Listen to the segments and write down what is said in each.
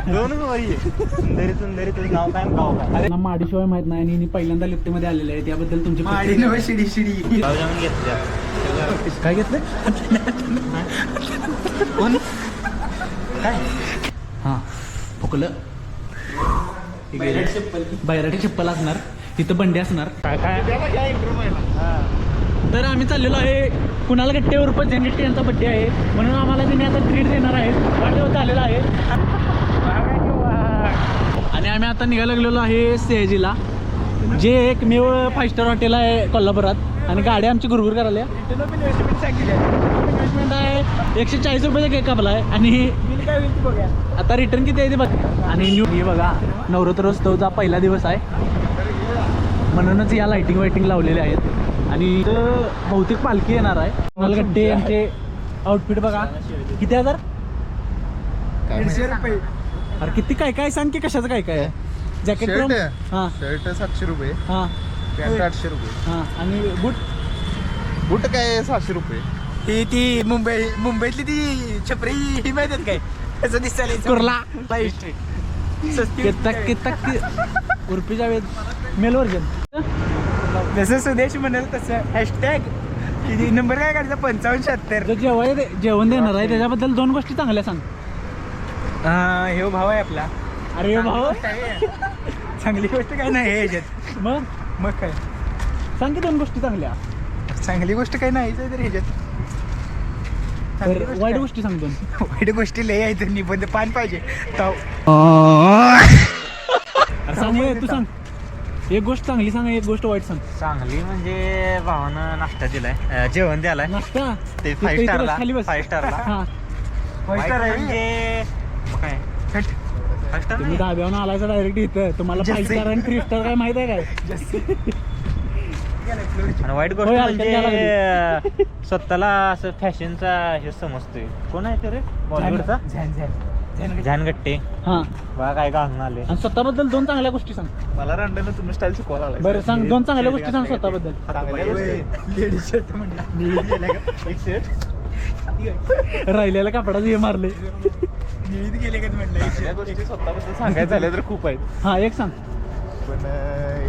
दोनच वारी आहे. सुंदरी सुंदरी तुझं नाव काय गाव काय? अरे माडीशिवाय माहित नाही आणि पहिल्यांदा लिफ्टमध्ये आलेले आहे त्याबद्दल तुमची माडी नव शिडी शिडी गावजामून घेतल्या. काय घेतलं कोण काय? हां फुकलं बैराटी चप्पल असणार तिथं बंडी असणार तर आम्ही चाललेलो आहे कुणाल गट्टे उर्फ जनगट्टे यांचा बड्डे आहे म्हणून आम्हाला तिने आता ट्रीट देणार आहेत वाढदिवस झालेला आहे आणि आम्ही आता निघायला लागलेलो आहे सयाजीला जे एकमेव 5 स्टार हॉटेल आहे कोल्हापुरात आणि गाडी आमची गुरगुर करायला इन्व्हेस्टमेंट आहे 140 रुपयाचा केक कापला आहे आणि आता रिटर्न किती आहे ते बघ आणि न्यू हे बघा नवरात्रोत्सवचा पहिला दिवस आहे म्हणूनच या लाइटिंग वायटिंग लावलेल्या आहेत आणि इथं बहुतेक पालखी येणार आहे कुणाल गट्टे यांचे आउटफिट बघा किती हजार 150 रुपये अरे किती काय काय सांग की कशाचं काय काय आहे जॅकेट हां शर्ट 700 रुपये हां पॅन्ट 800 रुपये हां आणि बूट बूट काय 700 रुपये ती मुंबईतली ती छपरी ही माहिती काय कसं दिसायला कुर्ला उर्फी जावेद मेल वर्जन जसं सुदेश म्हणाल तसं हॅशटॅग किती नंबर काय काढायचा 5576 जो जेवण देणार आहे त्याच्याबद्दल 2 गोष्टी चांगल्या सांग हे भाव आहे आपला अरे भाऊ चांगली गोष्ट काय नाही ह्याच्यात मग काय सांग की 2 गोष्टी चांगल्या चांगली गोष्ट काय नाही तर ह्याच्यात वाईट गोष्टी सांग 2 वाईट गोष्टी लय आहेत निबंध पान पाहिजे सांग तू सांग एक गोष्ट चांगली सांग एक गोष्ट वाईट सांग चांगली म्हणजे भावानं नाश्ता दिलाय जेवण द्यालाय नाश्ता ते 5 स्टारला 5 स्टारला हां वाईट म्हणजे काय 5 स्टार तुम्ही धाब्यावरून आलायचं डायरेक्ट इथं तुम्हाला 5 स्टार आणि 3 स्टार काय माहित आहे काय आणि वाईट गोष्ट होय, म्हणजे हलक्यात स्वतःला असं फॅशनचा हे समजतोय कोण आहे ते रे बॉलिवूडचा जानगट्टे हां बघा काय घालून आले आणि स्वतःबद्दल 2 चांगल्या गोष्टी सांग मला रंडन तुम्ही स्टाईल शिकवायला लागलाय बरं सांग 2 चांगल्या गोष्टी सांग स्वतःबद्दल लेडीज शर्ट राहिलेल्या कपड्याचं हे मारले निळीत गेले का म्हटलं गोष्टी स्वतःबद्दल सांगायचं झाल्या तर खूप आहेत हां एक सांग पण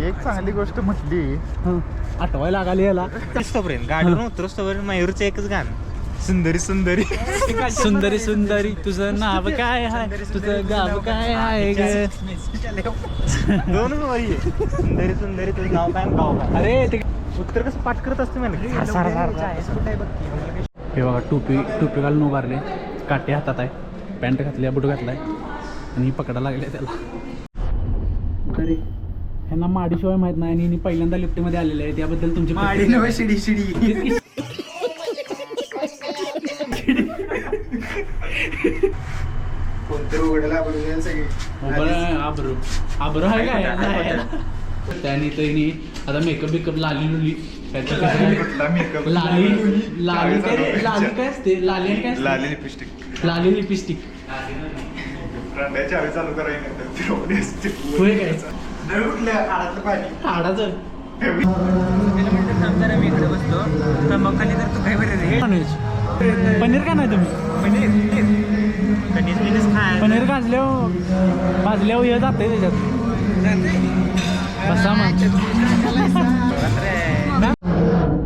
एक चांगली गोष्ट म्हटली हां आठवायला लागली याला पर्यंत गाडीवरून उतरस्तोपर्यंत मयूरचं एकच गाणं सुंदरी सुंदरी सुंदरी सुंदरी तुझं नाव काय आहे तुझं गाव काय आहे ग दोनच वारी आहे सुंदरी सुंदरी तुझं नाव काय गाव काय अरे ते उत्तर कसं पाठ करत असते मला हे बघा टोपी घालून उभारले काटे हातात आहे पॅन्ट घातली बूट घातलाय आणि पकडा लागले त्याला तरी ह्यांना माडीशिवाय माहित नाही आणि पहिल्यांदा लिफ्टमध्ये आलेले आहे त्याबद्दल तुमची माडी नव शिडी शिडी कोणतं उघडायला आपण सगळी आबरू आहे काय त्याने त्यांनी आता मेकअप बिकअप लाली लुली लाली लाली काय असते लाली काय लाली लिपस्टिक लाली लिपस्टिक चावी चालू करायला होय काय कुठल्या आडातलं पाणी हाडाचं मी इकडे बसतो तर मग खाली तर तू काय बरं पनीर का नाही तुम्ही पनीर भाजल्यावर हे जाते त्याच्यात बसा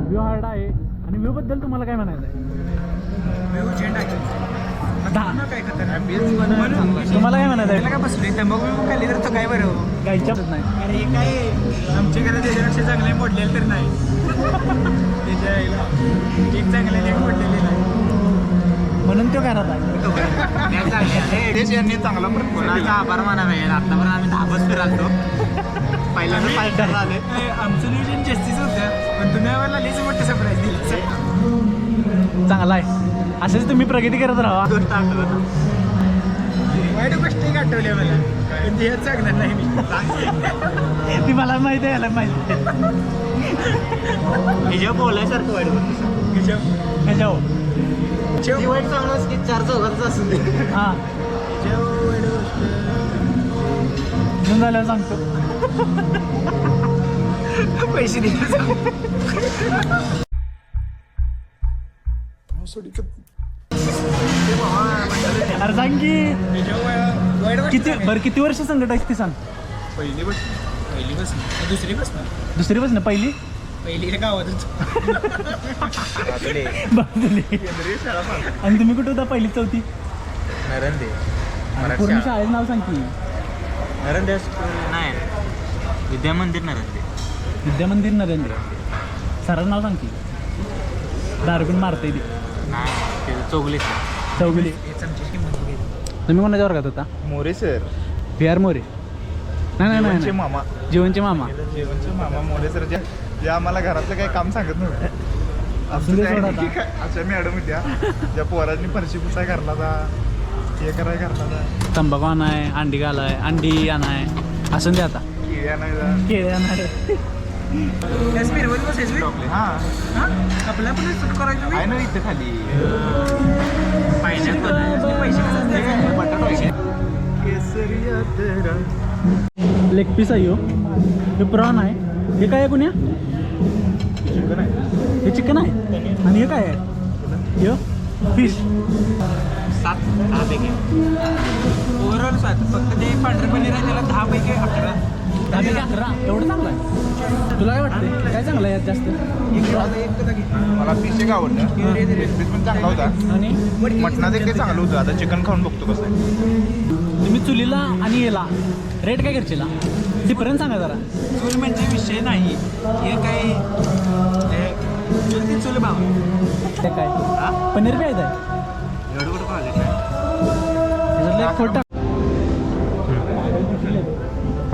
व्ह्यू हार्ड आहे आणि व्ह्यू बद्दल तुम्हाला काय म्हणायचं आहे तुम्हाला काय म्हणायचं आहे काय बसलोय तंबाखू खाली तर तो काय बरं गायच्या नाही अरे काय आमच्या घरात त्याच्यापेक्षा चांगले मोडलेलं तर नाही त्याच्या एक चांगले लेख मोडलेले नाही म्हणून तो घरात आहे यांनी चांगला कोणाचा आभार मानावे आतापर्यंत आम्ही 10 बस फिरालतो पहिल्यांदा 5 स्टार आले आमचं नियोजन जास्तीच होतं पण तुम्ही आम्हाला लईच मोठं सरप्राईज दिलं चांगला आहे असेच तुम्ही प्रगती करत राहा वाईट गोष्टी आठवल्या मला पण ते सांगणार नाही मी ती मला माहिती आहे याला माहिती हे बोलायसारखं वाईट ह्याच्यावर वाईट चांगलं की 4 चौघांचं असून दे हां घेऊन झाल्यावर सांगतो पैसे दिले अरे सांग की किती बरं किती वर्ष संकट आहे ते सांग. पहिली बस दुसरी बस दुसरी बस ना पहिली पहिली गावातच बाजूली. आणि तुम्ही कुठं होता पहिली चौथी नरंदे आणि पूर्ण शाळेचं नाव सांग की. नरंदे स्कूल नाही विद्या मंदिर नरंदे. विद्यामंदिर नरेंद्र सरांचं नाव सांग की. दारगुण मारते ती नाही ते चौगले चौगुली. तुम्ही कोणाच्या वर्गात होता. More sir PR More. नाही नाही जीवनचे नाही मामा जीवनचे मामा. जेवणचे मामा मोरे सर ज्या आम्हाला घरातलं काही काम सांगत नव्हतं. असू दे सोड आता. अशा मॅडम होत्या ज्या पोरांनी फरशी पुसाय घरला जा हे कराय घरला जा तंबाखू आणाय अंडी घालाय अंडी आणाय असं दे आता. केळ्या नाही जा केळे आणाय. हा आपल्या पण करायचं आहे ना इथं खाली केसरिया तेरा लेग पीस आहे हो. हे प्रॉन आहे. हे काय आहे कुण्या. चिकन आहे हे चिकन आहे आणि हे काय आहे हे फिश. 7 पैकी ओव्हरऑल 7 फक्त ते पांढरं पनीर आहे त्याला 10 पैकी 11 11 एवढं चांगलं आहे. तुला काय वाटते काय चांगलं आहे यात जास्त. मला फिश एक आवडतं फिश पण चांगला होता आणि मटणाचं एक काही चांगलं होतं आता चिकन खाऊन बघतो कसं आहे तुम्ही चुलीला आणि याला रेट काय करशील डिफरन्स सांगा जरा. चूल म्हणजे विषय नाही हे काही चुलती चूल भाव ते काय पनीर बी आहे काय एवढं कुठं क्वालिटी ह्याच्यातलं एक खोटा.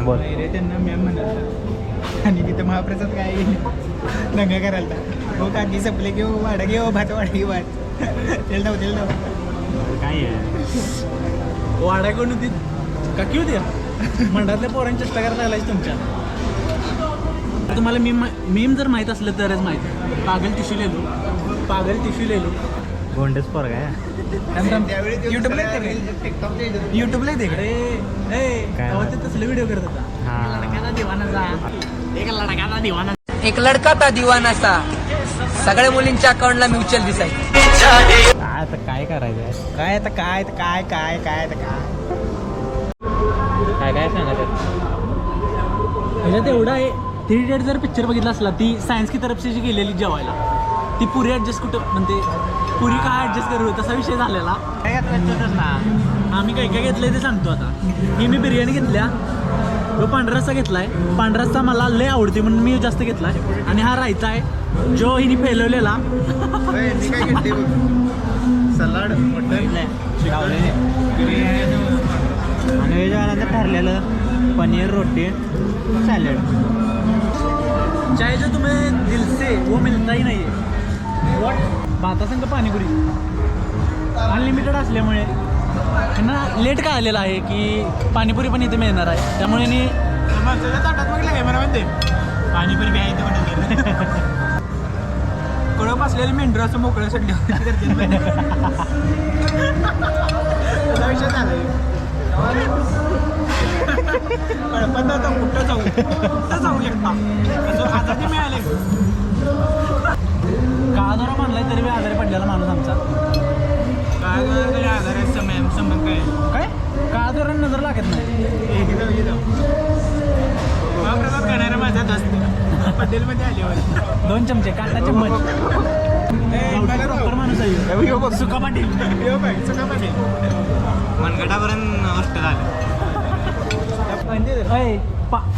बोल. रे त्यांना मॅम म्हणाला आणि तिथं महाप्रसाद काय दंगा करायला हो काकी संपले घेऊ वाडा घेऊ भात वाडा घेऊ भात तेल धाव काय आहे वाडा कोण होती काकी होती मंडळातल्या पोरांची चेष्टा करायला लागलाय तुमच्या. तुम्हाला मीम जर माहीत असलं तरच माहीत. पागल टिश्यू लेलो गोंडच पोर काय युट्यूबला येते काय? ते तसले व्हिडिओ करत होता. हा. एक लड़का था दीवाना सा सगळ्या मुलींच्या अकाउंटला म्युच्युअल दिसायचं. काय आता काय करायचं काय आता काय काय काय काय आता काय काय काय सांगायचं. ह्याच्यात एवढं आहे. 3 Idiot जर पिक्चर बघितला असला ती सायन्स की तरफ से जी गेलेली जेवायला ती पुरी ॲडजस्ट कुठं म्हणते पुरी काय ॲडजस्ट करू तसा विषय झालेला. आम्ही काय काय घेतलंय ते सांगतो आता. ही मी बिर्याणी घेतल्या तो पांढरा रस्सा घेतलाय. पांढरा रस्सा मला लय आवडते म्हणून मी जास्त घेतलाय. आणि हा रायता आहे जो हिने फैलवलेला. सलाड मटन आणि वेजवाल्यांचं ठरलेलं पनीर रोटी सॅलड. चाहे जो तुम्हें दिल से वो मिलता ही नाही आहे. वॉट भातासंग पाणीपुरी अनलिमिटेड असल्यामुळे त्यांना लेट काय आलेलं आहे की पाणीपुरी पण इथे मिळणार आहे. त्यामुळे मी ताटात बघितलं काय मला म्हणते पाणीपुरी बी आहे इथं म्हणून कळप असलेले मेंढर असं मोकळं सगळं विषय झाला कळपत आता कुठं जाऊ कुठं जाऊ शकता असं आजारी मिळाले काळा मानलाय तरी बी आजारी पडलेला माणूस आमचा. काय तरी आजारात संबंध काय काय काळा दोरा नजर लागत नाही. महाप्रसाद करणारा माझा जास्त पटेलमध्ये आल्यावर 2 चमचे काटा चम्मच. प्रॉपर माणूस आहे सुका पाटील. मनगटापर्यंत गोष्ट झाली. अय,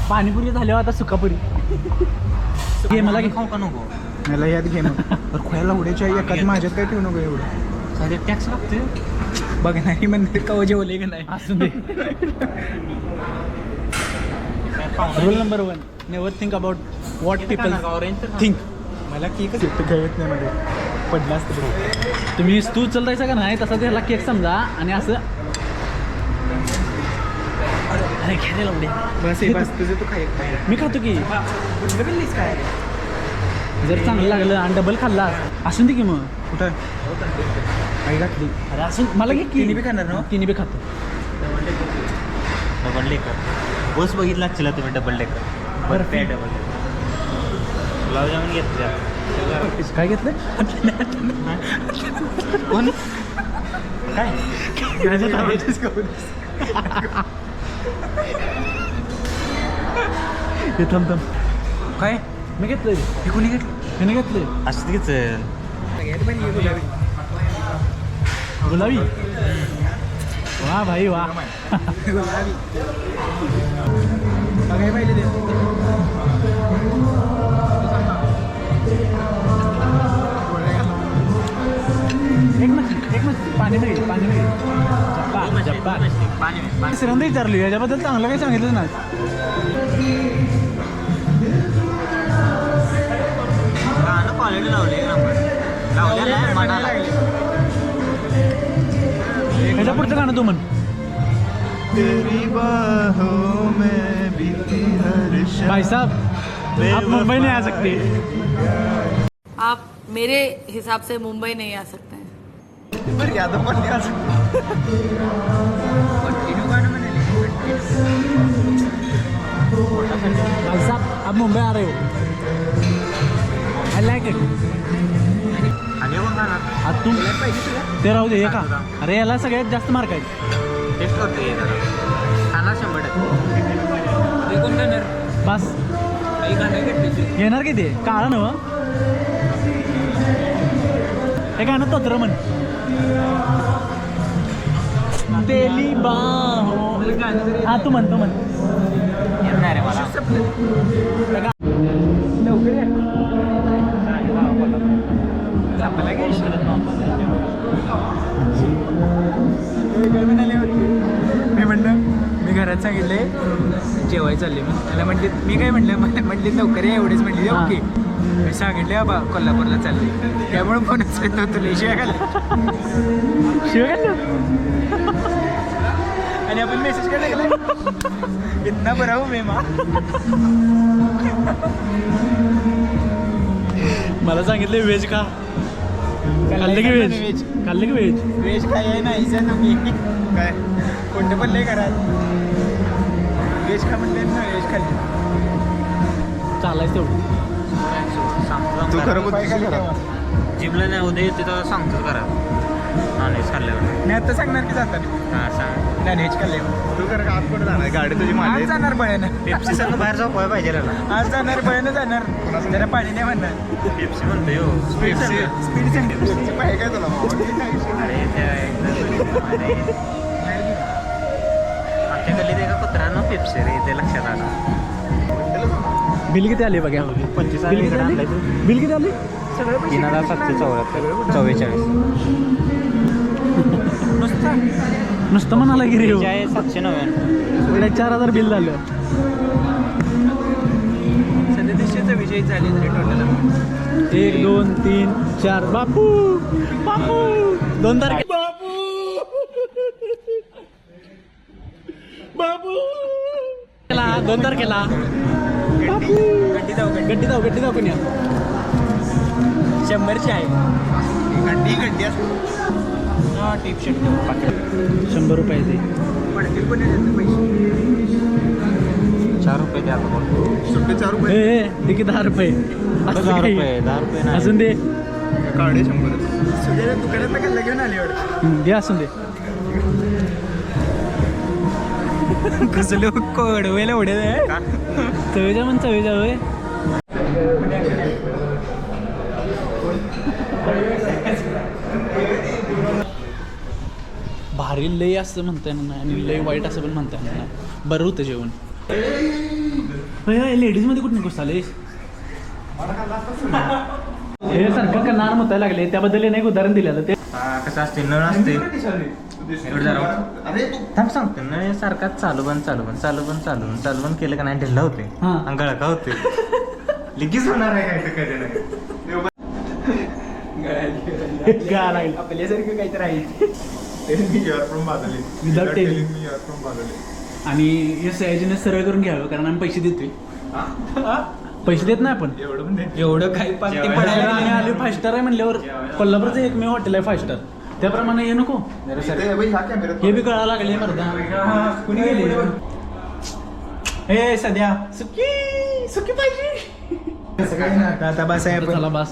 पाणीपुरी झाल्यावर आता सुकापुरी घे मला घे. खाऊ का नको मला यात घे मग खोयाला उड्याच्या एखादी माझ्यात काय ठेवू नको एवढं साधे टॅक्स लागते. बघणारी मंदिर कव जेवले का नाही असू दे. Rule number 1 never think about what people think. मला केकच येतो कळत नाही मध्ये पडला असतं तुम्ही तू उचलतायचा का नाही तसा त्याला केक समजा आणि असं अरे घ्यायला उडे बस हे बस तुझं तू खाय मी खातो की बिल्लीस काय जर चांगलं लागलं आणि डबल खाल्ला असून दे की मग कुठं आई घातली अरे असून मला घे की तिन्ही बी खाणार ना? तिन्ही बी खातो. डबल डेकर बस बघितला चला तुम्ही डबल डेकर बर्फी. काय डबल डेकर गुलाबजामुन घेतल्या काय घेतलं कोण काय हे थांब थांब काय मी घेतलंय हे कोणी घेतलं मी घेतलंय असं तीच गुलाबी वा भाई वा बघाय पाहिजे ते एक मिनिट पाणी नाही श्रीरंद विचारली याच्याबद्दल चांगलं काही सांगितलं ना गाणं क्वालिटी लावले ह्याच्या पुढचं गाणं तू म्हण भाई साहब आप मुंबई नहीं आ सकते आप मेरे हिसाब से मुंबई नहीं आ सकते हैं भाई साहब आप मुंबई आ रहे हो आई लाइक इट आणि कोण गाणं आता तू ते राहू दे का अरे याला सगळ्यात जास्त मार्क आहेत टेस्ट करते खाणार 100%. बस येणार किती काळा नव हे गाणं तोत्र म्हण तेली बाहो हा तू म्हण येणार आहे मला मी म्हणलं मी घरात सांगितले जेवायला चालले मग त्याला म्हणले मी काय म्हणले लवकर या एवढेच म्हणले ओके मी सांगितले बाबा कोल्हापूरला चालले त्यामुळे फोनच येत नव्हतं लय शिवाय खाल्ले आणि आपण मेसेज करायला गेला इतना बरा हो मे मा मला सांगितले व्हेज का खाल्ले की व्हेज खाल्ले की व्हेज वेज काय आहे नाही तुम्ही काय कोणते पण लय घरात वेज खा म्हणले ना वेज खाल्ले चालायचं तेवढं तू खरं जिमला नाही उद्या येते तर सांगतो करा नॉनव्हेज खाल्ल्यावर मी आता सांगणार की जाताना हां सांग नॉनव्हेज खाल्ले तू कर आत कुठे जाणार गाडी तुझी आज जाणार बळ्यानं पेप्सी संग बाहेर जाऊ पोहाय पाहिजे ना आज जाणार बळ्यानं जाणार जरा पाणी नाही म्हणणार पेप्सी म्हणतो यो स्पीड पाहिजे काय तुला अरे त्या अरे आमच्या गल्लीत एका कुत्र्यानं पेप्सी रे ते लक्षात आलं बिल किती आले बघा 25 बिल किती आले बिल किती आले 3744 नुसतं म्हणाला की रे 799 4000 बिल झालं सध्या दिवशीचा विजय झाले तरी टोटल 1 2 3 4 बापू 2 तारखे बापू केला 2 तारखेला गड्डी जाऊ कोणी 100ची आहे गड्डी हा टिप शर्ट 100 रुपये ते पडतील पण पैसे 4 रुपये द्या सुट्टे 4 रुपये ते की 10 रुपये असं 10 काही. रुपये नाही असून दे काढे 100 सुजय दुकानात खाल्लं घेऊन आली वाटतं दे असून दे कसं कोडवेला उडे चवेजा म्हण चवेजा होय भारी लय असं म्हणता येणार नाही आणि लय वाईट असं पण म्हणता येणार नाही बरं होतं जेवण लेडीजमध्ये कुठे निघूस आले हे सारखं कन्नार मुतायला लागले त्याबद्दल एक उदाहरण दिलेलं ते कसं असते नळ असते थांब सांगतो नळ सारखा चालू बंद केलं का नाही ढिल्ला होते हां. आणि गळका होते लिगीच होणार आहे काय कधी नाही आपल्यासारखं काहीतरी आहे विदाउट टेलिंग आणि हे सयाजीने सरळ करून घ्यावं कारण आम्ही पैसे देतोय पैसे देत नाही आपण एवढं काही पार्टी पडायला आम्ही आले 5 स्टार आहे म्हणल्यावर कोल्हापूरचं एकमेव हॉटेल आहे 5 स्टार त्याप्रमाणे ये नको हे बी कळायला लागले मर्दा कुणी गेले हे सध्या सुकी पाहिजे आता बस आहे चला बस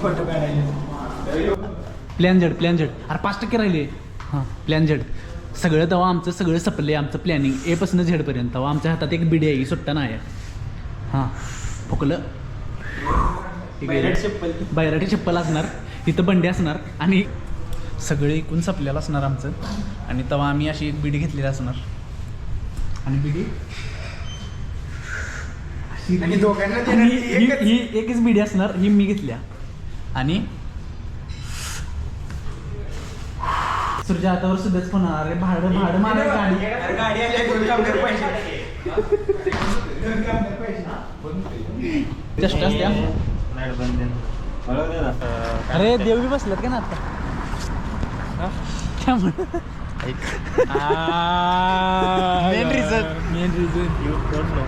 फोटो काढायला प्लॅन झेड अरे 5% राहिले. हां प्लॅन झेड सगळं तेव्हा आमचं सगळं सपले आमचं प्लॅनिंग एपासून झेडपर्यंत. तेव्हा आमच्या हातात एक बिडी आहे सुट्टा नाही आहे. हां फुकलं बैराटी चप्पल असणार तिथं बंडी असणार आणि सगळे एकूण सपलेलं असणार आमचं. आणि तेव्हा आम्ही अशी एक बिडी घेतलेली असणार आणि बिडी आणि दोघांना आणि देणार ती एकच. ही एकच बिडी असणार ही मी घेतल्या. आणि तुझ्या हातावर सुद्धाच पण अरे भाडं मारा गाडी. अरे गाडी आली आहे, दोन कामगार पाहिजे. दोन कामगार पाहिजे. चष्टा असत्या. लाईट बंद अरे देवी बसलात का ना आता त्यामुळे main reason you don't know.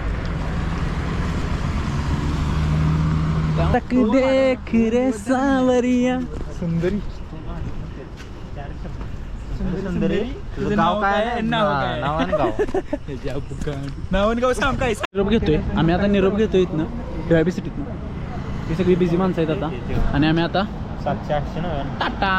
तक देख रे सावरिया सुंदरी. सुंदरी तुझं गाव काय आहे? नावानगाव. नावनगाव सांग काय. निरोप घेतोय आम्ही आता. निरोप घेतोय इथनं PYB सिटीतनं. ही सगळी बिझी माणसं आहेत आता आणि आम्ही आता 700-800 टाटा